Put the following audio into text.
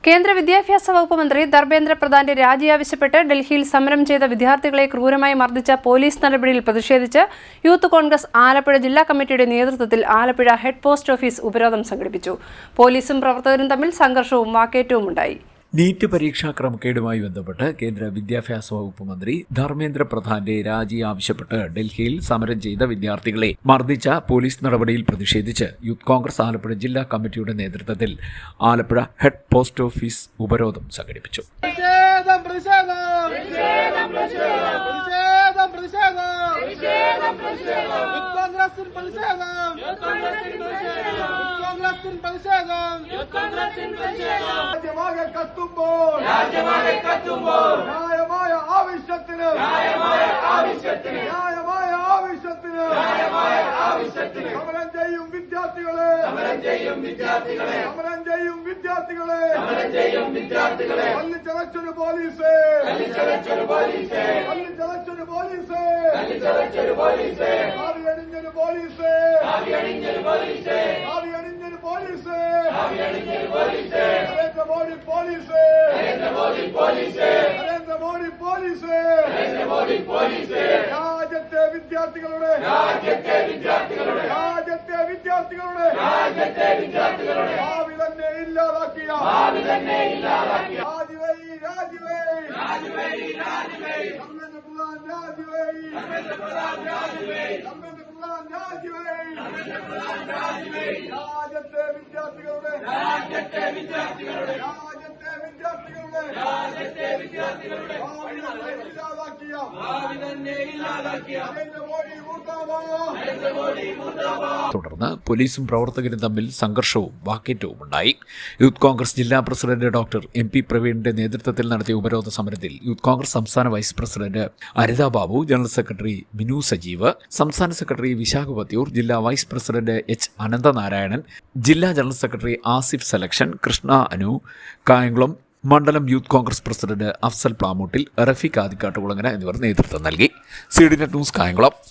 കേന്ദ്ര വിദ്യാഭ്യാസ വകുപ്പ് മന്ത്രി ധർമ്മേന്ദ്ര പ്രധാന്റെ രാജി ആവശ്യപ്പെട്ട് ഡൽഹിയിൽ സമരം ചെയ്ത വിദ്യാർത്ഥികളെ ക്രൂരമായി മർദ്ദിച്ച പോലീസ് നടപടിയിൽ പ്രതിഷേധിച്ച് യൂത്ത് കോൺഗ്രസ് ആലപ്പുഴ ജില്ലാ കമ്മിറ്റിയുടെ നേതൃത്വത്തിൽ ആലപ്പുഴ ഹെഡ് പോസ്റ്റ് ഓഫീസ് ഉപരോധം സംഘടിപ്പിച്ചു. പോലീസും പ്രവർത്തകരും തമ്മിൽ സംഘർഷവും വാക്കേറ്റവും ഉണ്ടായി. നീറ്റ് പരീക്ഷാ ക്രമക്കേടുമായി ബന്ധപ്പെട്ട് കേന്ദ്ര വിദ്യാഭ്യാസ വകുപ്പ് മന്ത്രി ധർമ്മേന്ദ്ര പ്രധാന്റെ രാജി ആവശ്യപ്പെട്ട് ഡൽഹിയിൽ സമരം ചെയ്ത വിദ്യാർത്ഥികളെ മർദ്ദിച്ച പോലീസ് നടപടിയിൽ പ്രതിഷേധിച്ച് യൂത്ത് കോൺഗ്രസ് ആലപ്പുഴ ജില്ലാ കമ്മിറ്റിയുടെ നേതൃത്വത്തിൽ ആലപ്പുഴ ഹെഡ് പോസ്റ്റ് ഓഫീസ് ഉപരോധം സംഘടിപ്പിച്ചു. തുടർന്ന് പോലീസും പ്രവർത്തകരും തമ്മിൽ സംഘർഷവും വാക്കേറ്റവും ഉണ്ടായി. യൂത്ത് കോൺഗ്രസ് ജില്ലാ പ്രസിഡന്റ് ഡോക്ടർ MP പ്രവീണിന്റെ നേതൃത്വത്തിൽ നടത്തിയ ഉപരോധ സമരത്തിൽ യൂത്ത് കോൺഗ്രസ് സംസ്ഥാന vice president Aritha Babu, general secretary Minu Sajeev, സംസ്ഥാന സെക്രട്ടറി വിശാഖ് പത്തിയൂർ, ജില്ലാ വൈസ് പ്രസിഡന്റ് H അനന്തനാരായണൻ, ജില്ലാ general secretary Asif selection, Krishna Anu, Kayamkulam മണ്ഡലം യൂത്ത് കോൺഗ്രസ് പ്രസിഡന്റ് അഫ്സൽ പ്ലാമൂട്ടിൽ, റഫീഖ് ആദിക്കാട്ടുകുളങ്ങര എന്നിവർ നേതൃത്വം നൽകി. CDNet news Kayamkulam.